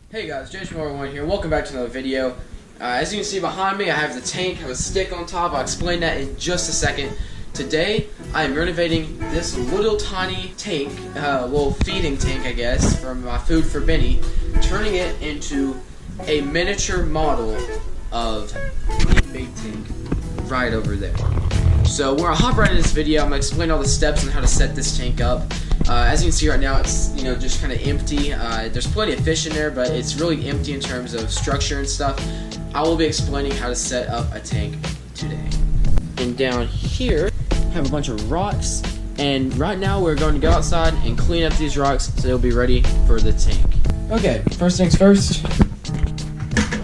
Hey guys, Jason1 here. Welcome back to another video. As you can see behind me, I have the tank. I have a stick on top. I'll explain that in just a second. Today, I am renovating this little tiny tank, little feeding tank, I guess, for my food for Benny, turning it into a miniature model of the big tank right over there. So we're gonna hop right into this video. I'm gonna explain all the steps on how to set this tank up. As you can see right now, it's just kind of empty. There's plenty of fish in there, but it's really empty in terms of structure and stuff. I will be explaining how to set up a tank today. And down here, I have a bunch of rocks. And right now, we're going to go outside and clean up these rocks so they'll be ready for the tank. Okay, first things first.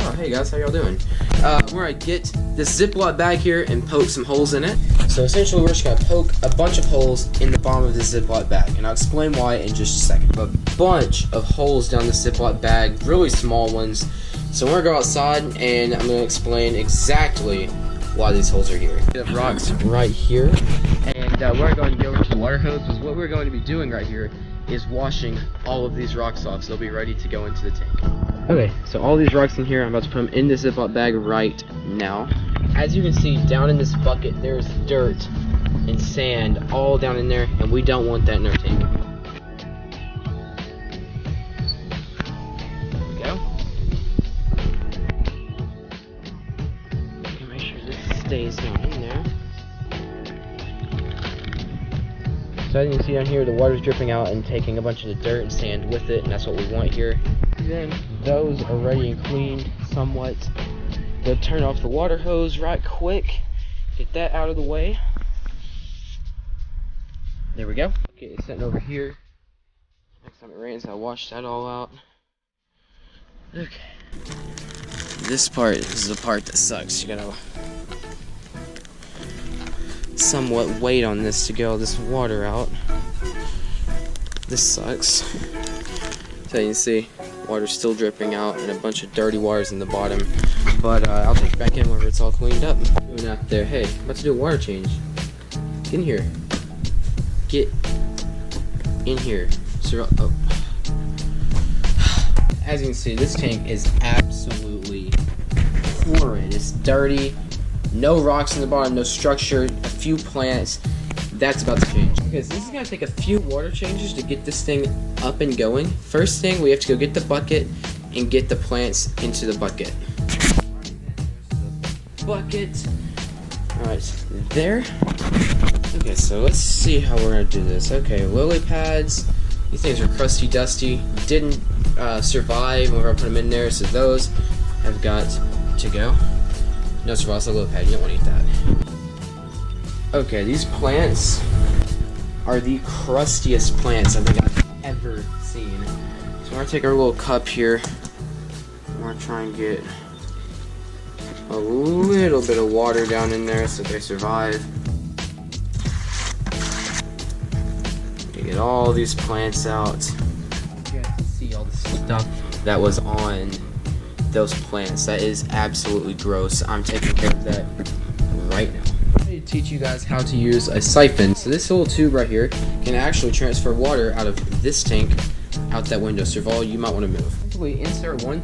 Oh, hey guys, how y'all doing? We're gonna get this Ziploc bag here and poke some holes in it. So essentially, we're just gonna poke a bunch of holes in the bottom of this Ziploc bag, and I'll explain why in just a second. A bunch of holes down the Ziploc bag, really small ones. So we're gonna go outside, and I'm gonna explain exactly why these holes are here. We have rocks right here, and we're going to go over to the water hose, because what we're going to be doing right here is washing all of these rocks off, so they'll be ready to go into the tank. Okay, so all these rocks in here, I'm about to put them in this Ziploc bag right now. As you can see, down in this bucket, there's dirt and sand all down in there, and we don't want that in our tank. There we go. Okay, make sure this stays down in there. So as you can see down here, the water's dripping out and taking a bunch of the dirt and sand with it, and that's what we want here. Then those are ready and cleaned somewhat. They'll turn off the water hose right quick. Get that out of the way. There we go. Okay, it's sitting over here. Next time it rains, I'll wash that all out. Okay. This part is the part that sucks. You gotta somewhat wait on this to get all this water out. This sucks. So you can see, water's still dripping out and a bunch of dirty waters in the bottom. But I'll take it back in whenever it's all cleaned up. Going out there, hey, about to do a water change. Get in here. Get in here. Oh. As you can see, this tank is absolutely horrid. It's dirty. No rocks in the bottom, no structure, a few plants. That's about to change. Okay, so this is going to take a few water changes to get this thing up and going. First thing, we have to go get the bucket and get the plants into the bucket. Bucket. Alright, there. Okay, so let's see how we're going to do this. Okay, lily pads. These things are crusty, dusty. Didn't survive whenever I put them in there, so those have got to go. No survival, it's a lily pad. You don't want to eat that. Okay, these plants are the crustiest plants I think I've ever seen. So we're gonna take our little cup here. We're gonna try and get a little bit of water down in there so they survive. Get all these plants out. You guys can see all the stuff that was on those plants. That is absolutely gross. I'm taking care of that right now. To teach you guys how to use a siphon. So this little tube right here can actually transfer water out of this tank out that window. So all you might want to move. Simply insert one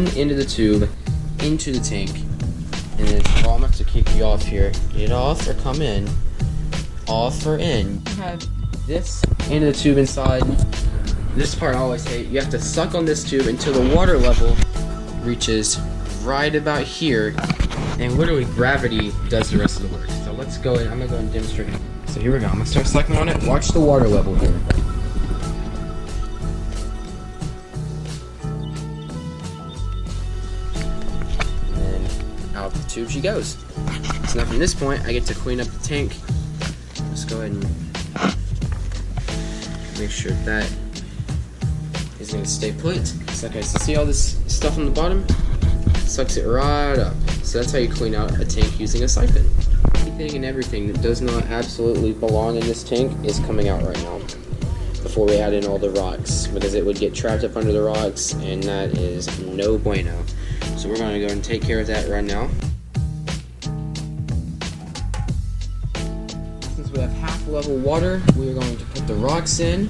end of the tube into the tank, and then I'm gonna have to kick you off here. Get off or come in. Off or in. You have this end of the tube inside. This part I always hate. You have to suck on this tube until the water level reaches right about here. And literally gravity does the rest of the work. So let's go in. I'm gonna go and demonstrate. So here we go. I'm gonna start sucking on it. Watch the water level here. And then out the tube she goes. So now from this point, I get to clean up the tank. Let's go ahead and make sure that is gonna stay put. So, okay, so see all this stuff on the bottom? Sucks it right up. So that's how you clean out a tank using a siphon. Anything and everything that does not absolutely belong in this tank is coming out right now before we add in all the rocks, because it would get trapped up under the rocks, and that is no bueno. So we're going to go and take care of that right now. Since we have half level water, we are going to put the rocks in.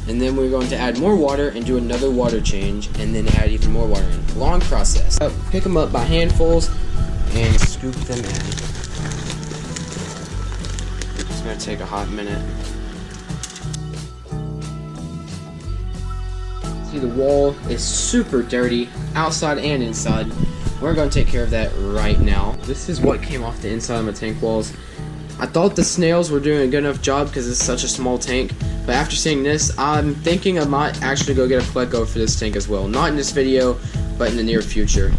and then we're going to add more water and do another water change, and then add even more water in. Long process. Pick them up by handfuls and scoop them in. It's going to take a hot minute. See, the wall is super dirty, outside and inside. We're going to take care of that right now. This is what came off the inside of my tank walls. I thought the snails were doing a good enough job because it's such a small tank, but after seeing this, I'm thinking I might actually go get a Pleco for this tank as well. Not in this video, but in the near future.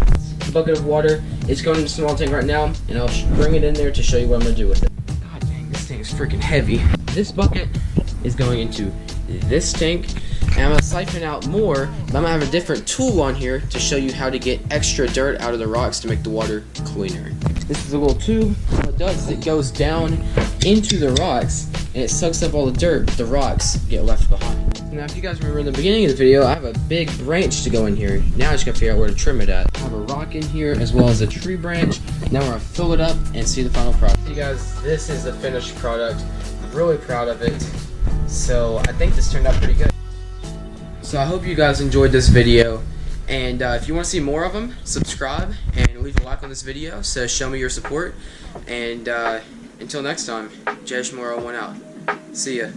A bucket of water is going in the small tank right now, and I'll bring it in there to show you what I'm going to do with it. God dang, this thing is freaking heavy. This bucket is going into this tank, and I'm going to siphon out more, but I'm going to have a different tool on here to show you how to get extra dirt out of the rocks to make the water cleaner. This is a little tube. What it does is it goes down into the rocks, and it sucks up all the dirt, but the rocks get left behind. Now, if you guys remember in the beginning of the video, I have a big branch to go in here. Now I just gotta figure out where to trim it at. I have a rock in here as well as a tree branch. Now we're gonna fill it up and see the final product. You guys, this is the finished product. I'm really proud of it. So I think this turned out pretty good. So I hope you guys enjoyed this video. And if you want to see more of them, subscribe and leave a like on this video. So show me your support. And until next time, Jay Shimura 1 out. See ya.